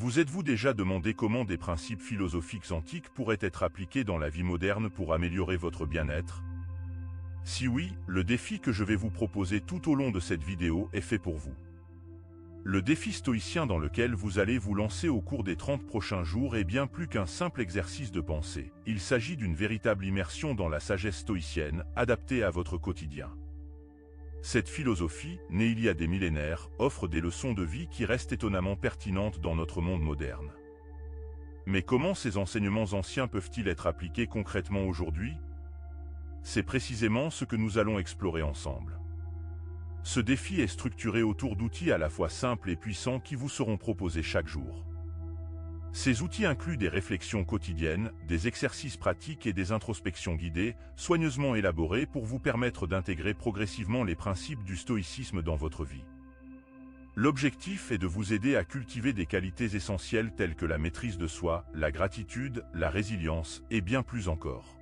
Vous êtes-vous déjà demandé comment des principes philosophiques antiques pourraient être appliqués dans la vie moderne pour améliorer votre bien-être? Si oui, le défi que je vais vous proposer tout au long de cette vidéo est fait pour vous. Le défi stoïcien dans lequel vous allez vous lancer au cours des 30 prochains jours est bien plus qu'un simple exercice de pensée. Il s'agit d'une véritable immersion dans la sagesse stoïcienne, adaptée à votre quotidien. Cette philosophie, née il y a des millénaires, offre des leçons de vie qui restent étonnamment pertinentes dans notre monde moderne. Mais comment ces enseignements anciens peuvent-ils être appliqués concrètement aujourd'hui? C'est précisément ce que nous allons explorer ensemble. Ce défi est structuré autour d'outils à la fois simples et puissants qui vous seront proposés chaque jour. Ces outils incluent des réflexions quotidiennes, des exercices pratiques et des introspections guidées, soigneusement élaborées pour vous permettre d'intégrer progressivement les principes du stoïcisme dans votre vie. L'objectif est de vous aider à cultiver des qualités essentielles telles que la maîtrise de soi, la gratitude, la résilience et bien plus encore.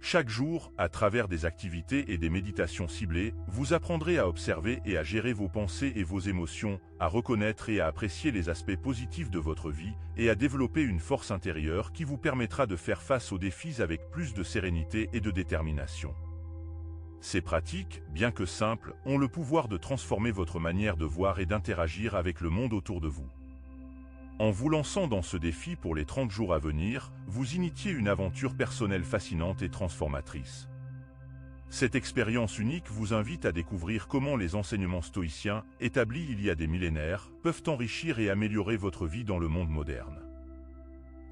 Chaque jour, à travers des activités et des méditations ciblées, vous apprendrez à observer et à gérer vos pensées et vos émotions, à reconnaître et à apprécier les aspects positifs de votre vie, et à développer une force intérieure qui vous permettra de faire face aux défis avec plus de sérénité et de détermination. Ces pratiques, bien que simples, ont le pouvoir de transformer votre manière de voir et d'interagir avec le monde autour de vous. En vous lançant dans ce défi pour les 30 jours à venir, vous initiez une aventure personnelle fascinante et transformatrice. Cette expérience unique vous invite à découvrir comment les enseignements stoïciens, établis il y a des millénaires, peuvent enrichir et améliorer votre vie dans le monde moderne.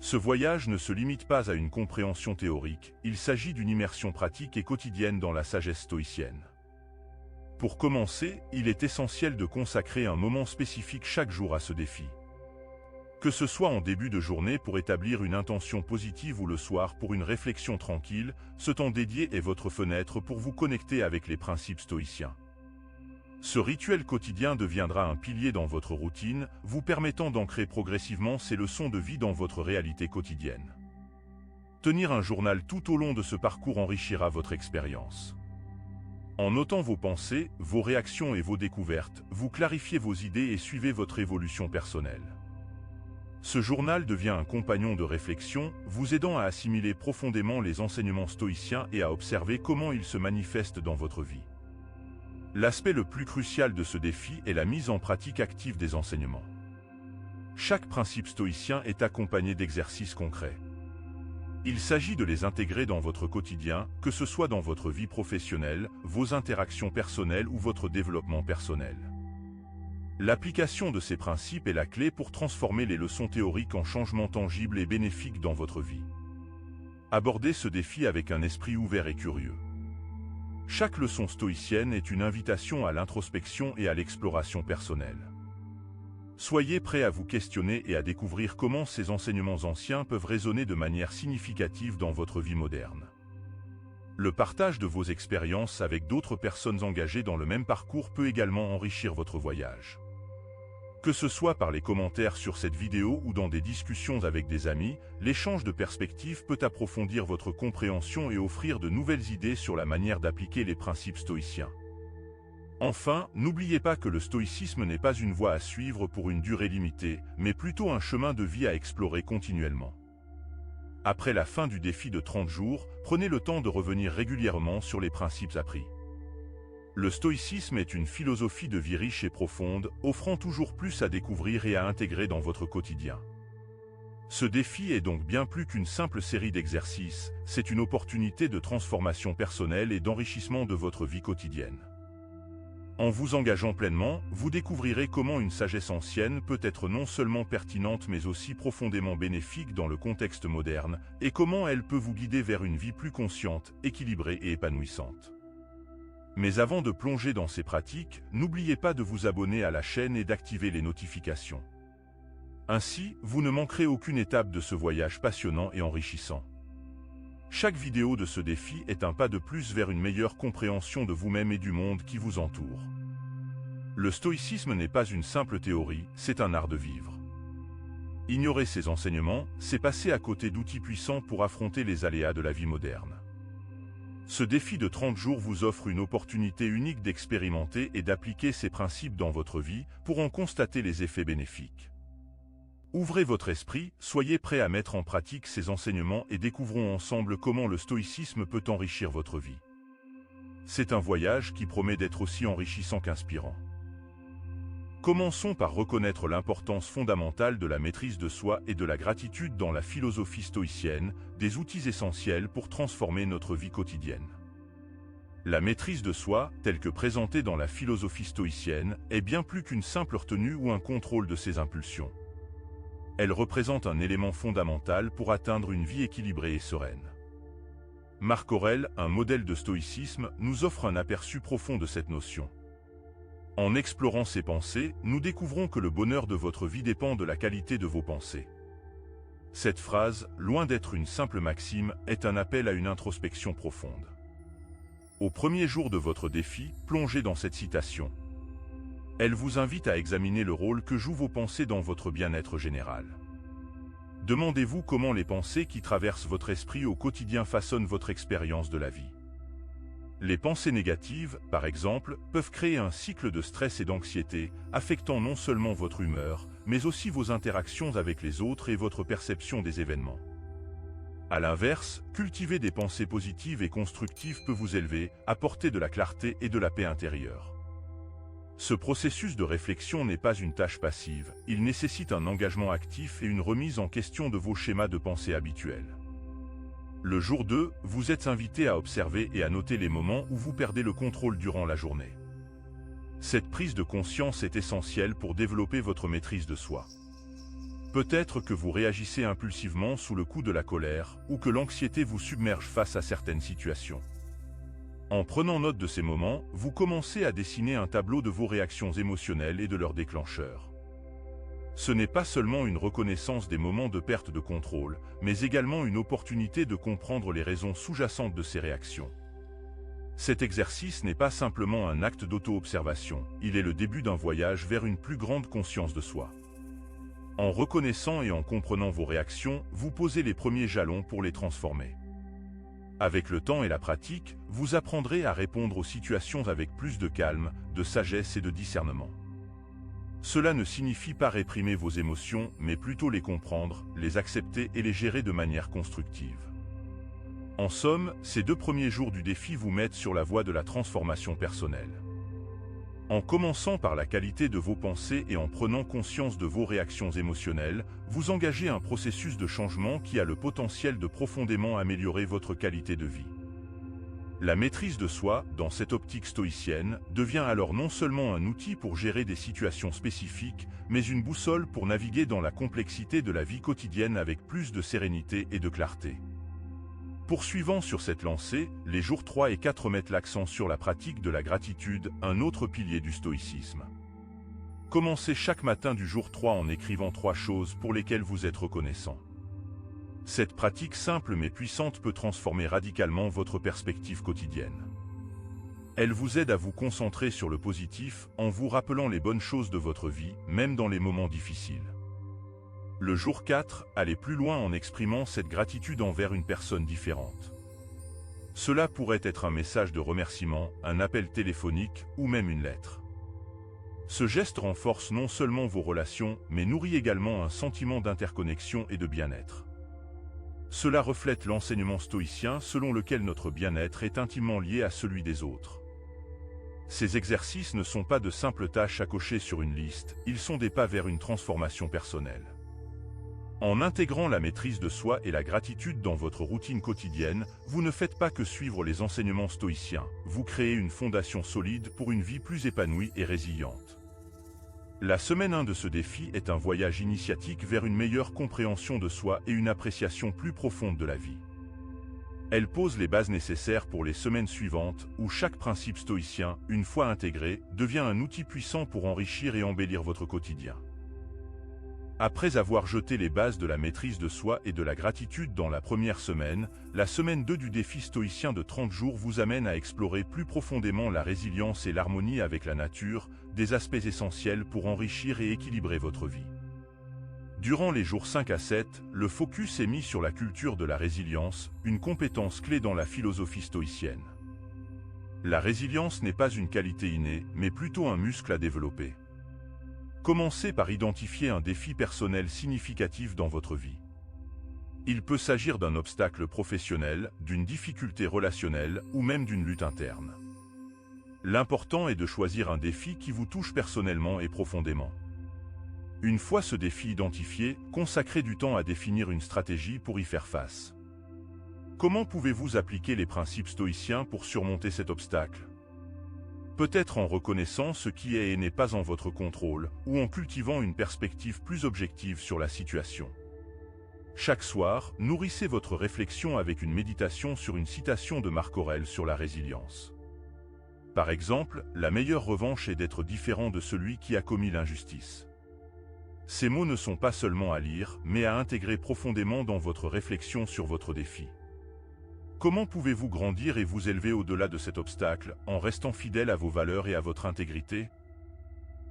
Ce voyage ne se limite pas à une compréhension théorique, il s'agit d'une immersion pratique et quotidienne dans la sagesse stoïcienne. Pour commencer, il est essentiel de consacrer un moment spécifique chaque jour à ce défi. Que ce soit en début de journée pour établir une intention positive ou le soir pour une réflexion tranquille, ce temps dédié est votre fenêtre pour vous connecter avec les principes stoïciens. Ce rituel quotidien deviendra un pilier dans votre routine, vous permettant d'ancrer progressivement ces leçons de vie dans votre réalité quotidienne. Tenir un journal tout au long de ce parcours enrichira votre expérience. En notant vos pensées, vos réactions et vos découvertes, vous clarifiez vos idées et suivez votre évolution personnelle. Ce journal devient un compagnon de réflexion, vous aidant à assimiler profondément les enseignements stoïciens et à observer comment ils se manifestent dans votre vie. L'aspect le plus crucial de ce défi est la mise en pratique active des enseignements. Chaque principe stoïcien est accompagné d'exercices concrets. Il s'agit de les intégrer dans votre quotidien, que ce soit dans votre vie professionnelle, vos interactions personnelles ou votre développement personnel. L'application de ces principes est la clé pour transformer les leçons théoriques en changements tangibles et bénéfiques dans votre vie. Abordez ce défi avec un esprit ouvert et curieux. Chaque leçon stoïcienne est une invitation à l'introspection et à l'exploration personnelle. Soyez prêts à vous questionner et à découvrir comment ces enseignements anciens peuvent résonner de manière significative dans votre vie moderne. Le partage de vos expériences avec d'autres personnes engagées dans le même parcours peut également enrichir votre voyage. Que ce soit par les commentaires sur cette vidéo ou dans des discussions avec des amis, l'échange de perspectives peut approfondir votre compréhension et offrir de nouvelles idées sur la manière d'appliquer les principes stoïciens. Enfin, n'oubliez pas que le stoïcisme n'est pas une voie à suivre pour une durée limitée, mais plutôt un chemin de vie à explorer continuellement. Après la fin du défi de 30 jours, prenez le temps de revenir régulièrement sur les principes appris. Le stoïcisme est une philosophie de vie riche et profonde, offrant toujours plus à découvrir et à intégrer dans votre quotidien. Ce défi est donc bien plus qu'une simple série d'exercices, c'est une opportunité de transformation personnelle et d'enrichissement de votre vie quotidienne. En vous engageant pleinement, vous découvrirez comment une sagesse ancienne peut être non seulement pertinente mais aussi profondément bénéfique dans le contexte moderne, et comment elle peut vous guider vers une vie plus consciente, équilibrée et épanouissante. Mais avant de plonger dans ces pratiques, n'oubliez pas de vous abonner à la chaîne et d'activer les notifications. Ainsi, vous ne manquerez aucune étape de ce voyage passionnant et enrichissant. Chaque vidéo de ce défi est un pas de plus vers une meilleure compréhension de vous-même et du monde qui vous entoure. Le stoïcisme n'est pas une simple théorie, c'est un art de vivre. Ignorer ces enseignements, c'est passer à côté d'outils puissants pour affronter les aléas de la vie moderne. Ce défi de 30 jours vous offre une opportunité unique d'expérimenter et d'appliquer ces principes dans votre vie pour en constater les effets bénéfiques. Ouvrez votre esprit, soyez prêts à mettre en pratique ces enseignements et découvrons ensemble comment le stoïcisme peut enrichir votre vie. C'est un voyage qui promet d'être aussi enrichissant qu'inspirant. Commençons par reconnaître l'importance fondamentale de la maîtrise de soi et de la gratitude dans la philosophie stoïcienne, des outils essentiels pour transformer notre vie quotidienne. La maîtrise de soi, telle que présentée dans la philosophie stoïcienne, est bien plus qu'une simple retenue ou un contrôle de ses impulsions. Elle représente un élément fondamental pour atteindre une vie équilibrée et sereine. Marc Aurèle, un modèle de stoïcisme, nous offre un aperçu profond de cette notion. En explorant ses pensées, nous découvrons que le bonheur de votre vie dépend de la qualité de vos pensées. Cette phrase, loin d'être une simple maxime, est un appel à une introspection profonde. Au premier jour de votre défi, plongez dans cette citation. Elle vous invite à examiner le rôle que jouent vos pensées dans votre bien-être général. Demandez-vous comment les pensées qui traversent votre esprit au quotidien façonnent votre expérience de la vie. Les pensées négatives, par exemple, peuvent créer un cycle de stress et d'anxiété, affectant non seulement votre humeur, mais aussi vos interactions avec les autres et votre perception des événements. À l'inverse, cultiver des pensées positives et constructives peut vous élever, apporter de la clarté et de la paix intérieure. Ce processus de réflexion n'est pas une tâche passive, il nécessite un engagement actif et une remise en question de vos schémas de pensée habituels. Le jour 2, vous êtes invité à observer et à noter les moments où vous perdez le contrôle durant la journée. Cette prise de conscience est essentielle pour développer votre maîtrise de soi. Peut-être que vous réagissez impulsivement sous le coup de la colère ou que l'anxiété vous submerge face à certaines situations. En prenant note de ces moments, vous commencez à dessiner un tableau de vos réactions émotionnelles et de leurs déclencheurs. Ce n'est pas seulement une reconnaissance des moments de perte de contrôle, mais également une opportunité de comprendre les raisons sous-jacentes de ces réactions. Cet exercice n'est pas simplement un acte d'auto-observation, il est le début d'un voyage vers une plus grande conscience de soi. En reconnaissant et en comprenant vos réactions, vous posez les premiers jalons pour les transformer. Avec le temps et la pratique, vous apprendrez à répondre aux situations avec plus de calme, de sagesse et de discernement. Cela ne signifie pas réprimer vos émotions, mais plutôt les comprendre, les accepter et les gérer de manière constructive. En somme, ces 2 premiers jours du défi vous mettent sur la voie de la transformation personnelle. En commençant par la qualité de vos pensées et en prenant conscience de vos réactions émotionnelles, vous engagez un processus de changement qui a le potentiel de profondément améliorer votre qualité de vie. La maîtrise de soi, dans cette optique stoïcienne, devient alors non seulement un outil pour gérer des situations spécifiques, mais une boussole pour naviguer dans la complexité de la vie quotidienne avec plus de sérénité et de clarté. Poursuivant sur cette lancée, les jours 3 et 4 mettent l'accent sur la pratique de la gratitude, un autre pilier du stoïcisme. Commencez chaque matin du jour 3 en écrivant 3 choses pour lesquelles vous êtes reconnaissant. Cette pratique simple mais puissante peut transformer radicalement votre perspective quotidienne. Elle vous aide à vous concentrer sur le positif en vous rappelant les bonnes choses de votre vie, même dans les moments difficiles. Le jour 4, allez plus loin en exprimant cette gratitude envers une personne différente. Cela pourrait être un message de remerciement, un appel téléphonique ou même une lettre. Ce geste renforce non seulement vos relations, mais nourrit également un sentiment d'interconnexion et de bien-être. Cela reflète l'enseignement stoïcien selon lequel notre bien-être est intimement lié à celui des autres. Ces exercices ne sont pas de simples tâches à cocher sur une liste, ils sont des pas vers une transformation personnelle. En intégrant la maîtrise de soi et la gratitude dans votre routine quotidienne, vous ne faites pas que suivre les enseignements stoïciens, vous créez une fondation solide pour une vie plus épanouie et résiliente. La semaine 1 de ce défi est un voyage initiatique vers une meilleure compréhension de soi et une appréciation plus profonde de la vie. Elle pose les bases nécessaires pour les semaines suivantes, où chaque principe stoïcien, une fois intégré, devient un outil puissant pour enrichir et embellir votre quotidien. Après avoir jeté les bases de la maîtrise de soi et de la gratitude dans la première semaine, la semaine 2 du défi stoïcien de 30 jours vous amène à explorer plus profondément la résilience et l'harmonie avec la nature, des aspects essentiels pour enrichir et équilibrer votre vie. Durant les jours 5 à 7, le focus est mis sur la culture de la résilience, une compétence clé dans la philosophie stoïcienne. La résilience n'est pas une qualité innée, mais plutôt un muscle à développer. Commencez par identifier un défi personnel significatif dans votre vie. Il peut s'agir d'un obstacle professionnel, d'une difficulté relationnelle ou même d'une lutte interne. L'important est de choisir un défi qui vous touche personnellement et profondément. Une fois ce défi identifié, consacrez du temps à définir une stratégie pour y faire face. Comment pouvez-vous appliquer les principes stoïciens pour surmonter cet obstacle? Peut-être en reconnaissant ce qui est et n'est pas en votre contrôle, ou en cultivant une perspective plus objective sur la situation. Chaque soir, nourrissez votre réflexion avec une méditation sur une citation de Marc Aurèle sur la résilience. Par exemple, la meilleure revanche est d'être différent de celui qui a commis l'injustice. Ces mots ne sont pas seulement à lire, mais à intégrer profondément dans votre réflexion sur votre défi. Comment pouvez-vous grandir et vous élever au-delà de cet obstacle, en restant fidèle à vos valeurs et à votre intégrité?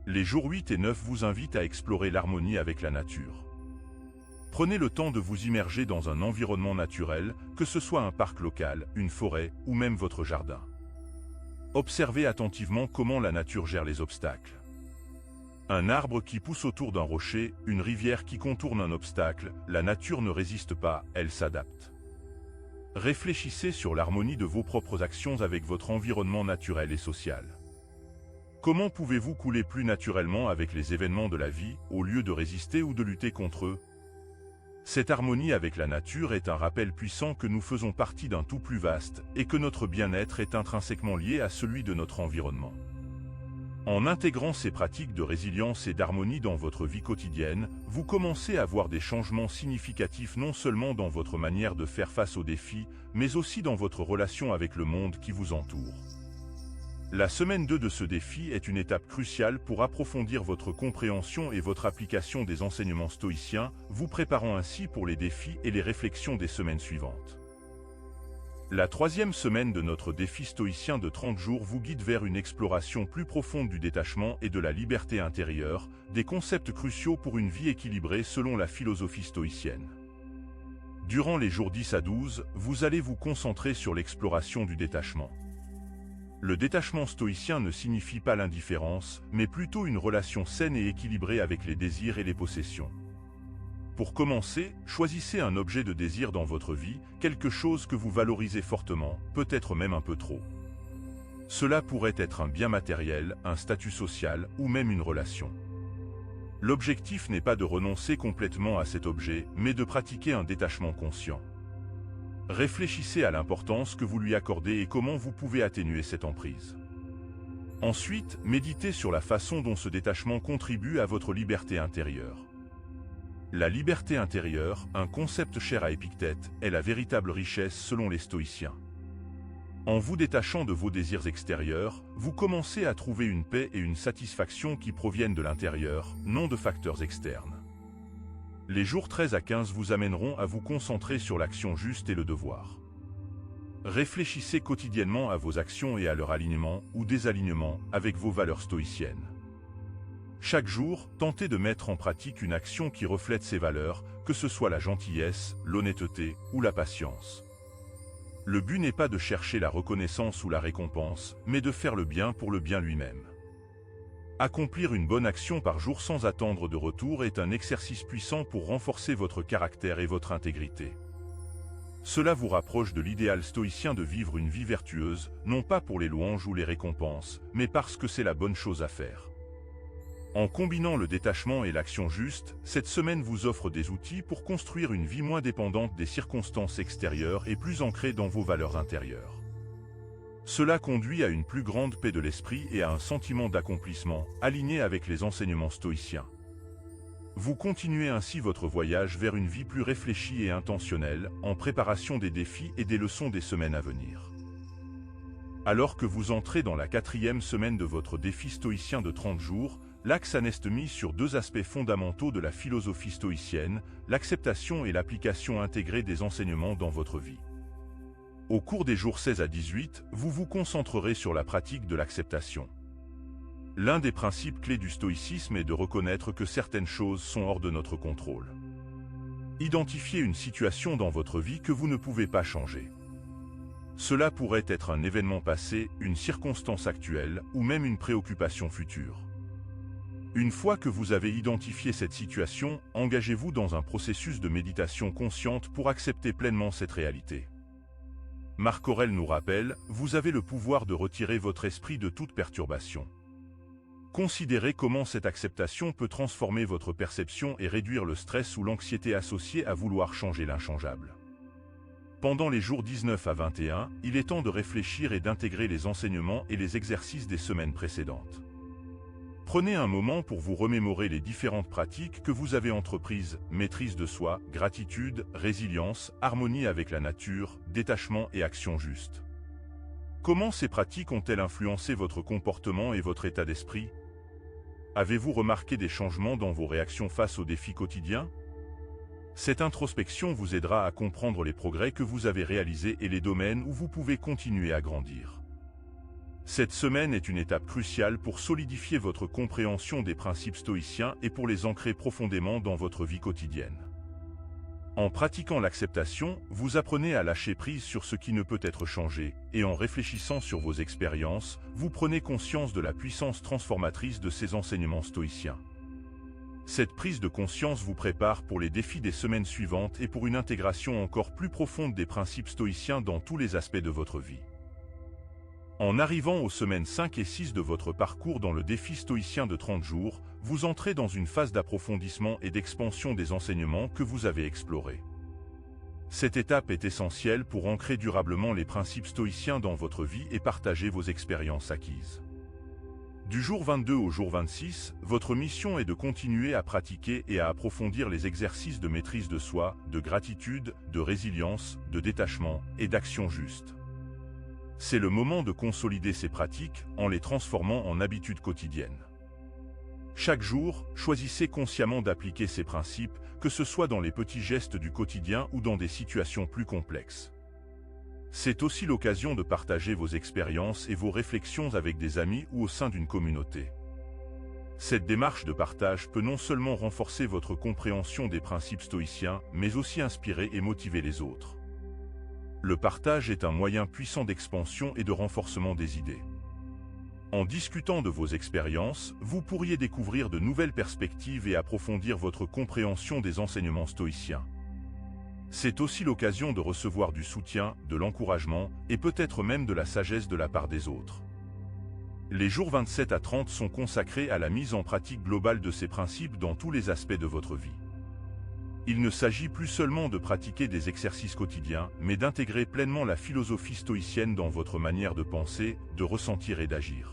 Les jours 8 et 9 vous invitent à explorer l'harmonie avec la nature. Prenez le temps de vous immerger dans un environnement naturel, que ce soit un parc local, une forêt ou même votre jardin. Observez attentivement comment la nature gère les obstacles. Un arbre qui pousse autour d'un rocher, une rivière qui contourne un obstacle, la nature ne résiste pas, elle s'adapte. Réfléchissez sur l'harmonie de vos propres actions avec votre environnement naturel et social. Comment pouvez-vous couler plus naturellement avec les événements de la vie, au lieu de résister ou de lutter contre eux? Cette harmonie avec la nature est un rappel puissant que nous faisons partie d'un tout plus vaste et que notre bien-être est intrinsèquement lié à celui de notre environnement. En intégrant ces pratiques de résilience et d'harmonie dans votre vie quotidienne, vous commencez à voir des changements significatifs non seulement dans votre manière de faire face aux défis, mais aussi dans votre relation avec le monde qui vous entoure. La semaine 2 de ce défi est une étape cruciale pour approfondir votre compréhension et votre application des enseignements stoïciens, vous préparant ainsi pour les défis et les réflexions des semaines suivantes. La 3e semaine de notre défi stoïcien de 30 jours vous guide vers une exploration plus profonde du détachement et de la liberté intérieure, des concepts cruciaux pour une vie équilibrée selon la philosophie stoïcienne. Durant les jours 10 à 12, vous allez vous concentrer sur l'exploration du détachement. Le détachement stoïcien ne signifie pas l'indifférence, mais plutôt une relation saine et équilibrée avec les désirs et les possessions. Pour commencer, choisissez un objet de désir dans votre vie, quelque chose que vous valorisez fortement, peut-être même un peu trop. Cela pourrait être un bien matériel, un statut social ou même une relation. L'objectif n'est pas de renoncer complètement à cet objet, mais de pratiquer un détachement conscient. Réfléchissez à l'importance que vous lui accordez et comment vous pouvez atténuer cette emprise. Ensuite, méditez sur la façon dont ce détachement contribue à votre liberté intérieure. La liberté intérieure, un concept cher à Épictète, est la véritable richesse selon les stoïciens. En vous détachant de vos désirs extérieurs, vous commencez à trouver une paix et une satisfaction qui proviennent de l'intérieur, non de facteurs externes. Les jours 13 à 15 vous amèneront à vous concentrer sur l'action juste et le devoir. Réfléchissez quotidiennement à vos actions et à leur alignement ou désalignement avec vos valeurs stoïciennes. Chaque jour, tentez de mettre en pratique une action qui reflète ces valeurs, que ce soit la gentillesse, l'honnêteté ou la patience. Le but n'est pas de chercher la reconnaissance ou la récompense, mais de faire le bien pour le bien lui-même. Accomplir une bonne action par jour sans attendre de retour est un exercice puissant pour renforcer votre caractère et votre intégrité. Cela vous rapproche de l'idéal stoïcien de vivre une vie vertueuse, non pas pour les louanges ou les récompenses, mais parce que c'est la bonne chose à faire. En combinant le détachement et l'action juste, cette semaine vous offre des outils pour construire une vie moins dépendante des circonstances extérieures et plus ancrée dans vos valeurs intérieures. Cela conduit à une plus grande paix de l'esprit et à un sentiment d'accomplissement, aligné avec les enseignements stoïciens. Vous continuez ainsi votre voyage vers une vie plus réfléchie et intentionnelle, en préparation des défis et des leçons des semaines à venir. Alors que vous entrez dans la 4e semaine de votre défi stoïcien de 30 jours, l'axe est mis sur 2 aspects fondamentaux de la philosophie stoïcienne, l'acceptation et l'application intégrée des enseignements dans votre vie. Au cours des jours 16 à 18, vous vous concentrerez sur la pratique de l'acceptation. L'un des principes clés du stoïcisme est de reconnaître que certaines choses sont hors de notre contrôle. Identifiez une situation dans votre vie que vous ne pouvez pas changer. Cela pourrait être un événement passé, une circonstance actuelle ou même une préoccupation future. Une fois que vous avez identifié cette situation, engagez-vous dans un processus de méditation consciente pour accepter pleinement cette réalité. Marc Aurèle nous rappelle, vous avez le pouvoir de retirer votre esprit de toute perturbation. Considérez comment cette acceptation peut transformer votre perception et réduire le stress ou l'anxiété associée à vouloir changer l'inchangeable. Pendant les jours 19 à 21, il est temps de réfléchir et d'intégrer les enseignements et les exercices des semaines précédentes. Prenez un moment pour vous remémorer les différentes pratiques que vous avez entreprises: maîtrise de soi, gratitude, résilience, harmonie avec la nature, détachement et action juste. Comment ces pratiques ont-elles influencé votre comportement et votre état d'esprit? Avez-vous remarqué des changements dans vos réactions face aux défis quotidiens? Cette introspection vous aidera à comprendre les progrès que vous avez réalisés et les domaines où vous pouvez continuer à grandir. Cette semaine est une étape cruciale pour solidifier votre compréhension des principes stoïciens et pour les ancrer profondément dans votre vie quotidienne. En pratiquant l'acceptation, vous apprenez à lâcher prise sur ce qui ne peut être changé, et en réfléchissant sur vos expériences, vous prenez conscience de la puissance transformatrice de ces enseignements stoïciens. Cette prise de conscience vous prépare pour les défis des semaines suivantes et pour une intégration encore plus profonde des principes stoïciens dans tous les aspects de votre vie. En arrivant aux semaines 5 et 6 de votre parcours dans le défi stoïcien de 30 jours, vous entrez dans une phase d'approfondissement et d'expansion des enseignements que vous avez explorés. Cette étape est essentielle pour ancrer durablement les principes stoïciens dans votre vie et partager vos expériences acquises. Du jour 22 au jour 26, votre mission est de continuer à pratiquer et à approfondir les exercices de maîtrise de soi, de gratitude, de résilience, de détachement et d'action juste. C'est le moment de consolider ces pratiques en les transformant en habitudes quotidiennes. Chaque jour, choisissez consciemment d'appliquer ces principes, que ce soit dans les petits gestes du quotidien ou dans des situations plus complexes. C'est aussi l'occasion de partager vos expériences et vos réflexions avec des amis ou au sein d'une communauté. Cette démarche de partage peut non seulement renforcer votre compréhension des principes stoïciens, mais aussi inspirer et motiver les autres. Le partage est un moyen puissant d'expansion et de renforcement des idées. En discutant de vos expériences, vous pourriez découvrir de nouvelles perspectives et approfondir votre compréhension des enseignements stoïciens. C'est aussi l'occasion de recevoir du soutien, de l'encouragement et peut-être même de la sagesse de la part des autres. Les jours 27 à 30 sont consacrés à la mise en pratique globale de ces principes dans tous les aspects de votre vie. Il ne s'agit plus seulement de pratiquer des exercices quotidiens, mais d'intégrer pleinement la philosophie stoïcienne dans votre manière de penser, de ressentir et d'agir.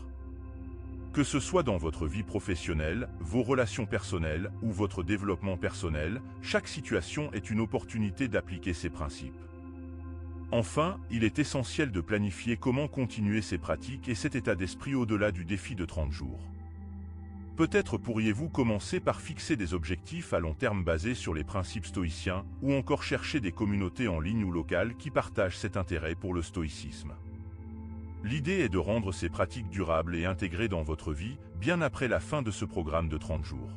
Que ce soit dans votre vie professionnelle, vos relations personnelles ou votre développement personnel, chaque situation est une opportunité d'appliquer ces principes. Enfin, il est essentiel de planifier comment continuer ces pratiques et cet état d'esprit au-delà du défi de 30 jours. Peut-être pourriez-vous commencer par fixer des objectifs à long terme basés sur les principes stoïciens, ou encore chercher des communautés en ligne ou locales qui partagent cet intérêt pour le stoïcisme. L'idée est de rendre ces pratiques durables et intégrées dans votre vie, bien après la fin de ce programme de 30 jours.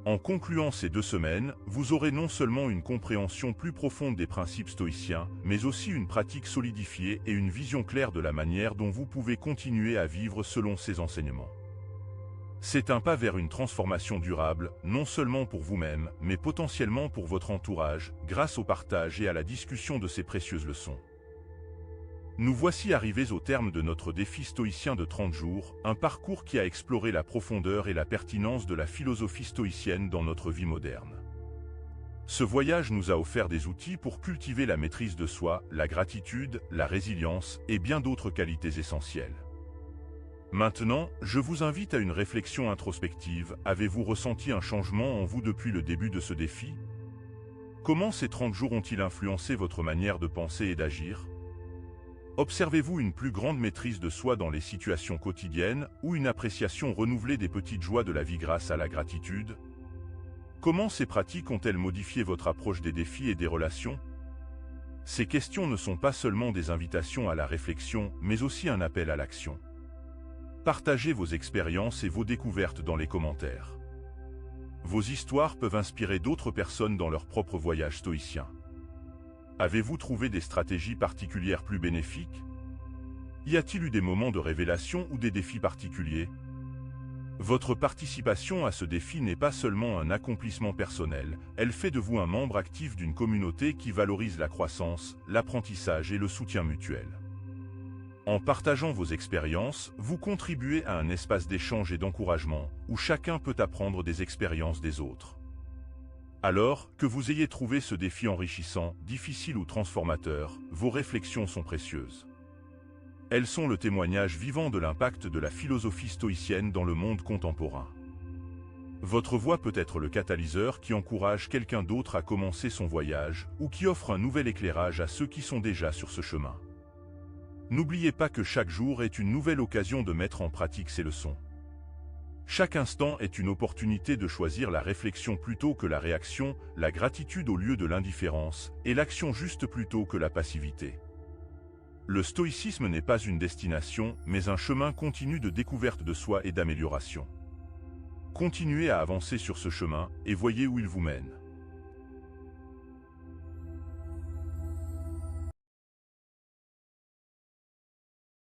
En concluant ces 2 semaines, vous aurez non seulement une compréhension plus profonde des principes stoïciens, mais aussi une pratique solidifiée et une vision claire de la manière dont vous pouvez continuer à vivre selon ces enseignements. C'est un pas vers une transformation durable, non seulement pour vous-même, mais potentiellement pour votre entourage, grâce au partage et à la discussion de ces précieuses leçons. Nous voici arrivés au terme de notre défi stoïcien de 30 jours, un parcours qui a exploré la profondeur et la pertinence de la philosophie stoïcienne dans notre vie moderne. Ce voyage nous a offert des outils pour cultiver la maîtrise de soi, la gratitude, la résilience et bien d'autres qualités essentielles. Maintenant, je vous invite à une réflexion introspective. Avez-vous ressenti un changement en vous depuis le début de ce défi? Comment ces 30 jours ont-ils influencé votre manière de penser et d'agir? Observez-vous une plus grande maîtrise de soi dans les situations quotidiennes ou une appréciation renouvelée des petites joies de la vie grâce à la gratitude? Comment ces pratiques ont-elles modifié votre approche des défis et des relations? Ces questions ne sont pas seulement des invitations à la réflexion, mais aussi un appel à l'action. Partagez vos expériences et vos découvertes dans les commentaires. Vos histoires peuvent inspirer d'autres personnes dans leur propre voyage stoïcien. Avez-vous trouvé des stratégies particulières plus bénéfiques? Y a-t-il eu des moments de révélation ou des défis particuliers? Votre participation à ce défi n'est pas seulement un accomplissement personnel, elle fait de vous un membre actif d'une communauté qui valorise la croissance, l'apprentissage et le soutien mutuel. En partageant vos expériences, vous contribuez à un espace d'échange et d'encouragement, où chacun peut apprendre des expériences des autres. Alors, que vous ayez trouvé ce défi enrichissant, difficile ou transformateur, vos réflexions sont précieuses. Elles sont le témoignage vivant de l'impact de la philosophie stoïcienne dans le monde contemporain. Votre voix peut être le catalyseur qui encourage quelqu'un d'autre à commencer son voyage, ou qui offre un nouvel éclairage à ceux qui sont déjà sur ce chemin. N'oubliez pas que chaque jour est une nouvelle occasion de mettre en pratique ces leçons. Chaque instant est une opportunité de choisir la réflexion plutôt que la réaction, la gratitude au lieu de l'indifférence, et l'action juste plutôt que la passivité. Le stoïcisme n'est pas une destination, mais un chemin continu de découverte de soi et d'amélioration. Continuez à avancer sur ce chemin, et voyez où il vous mène.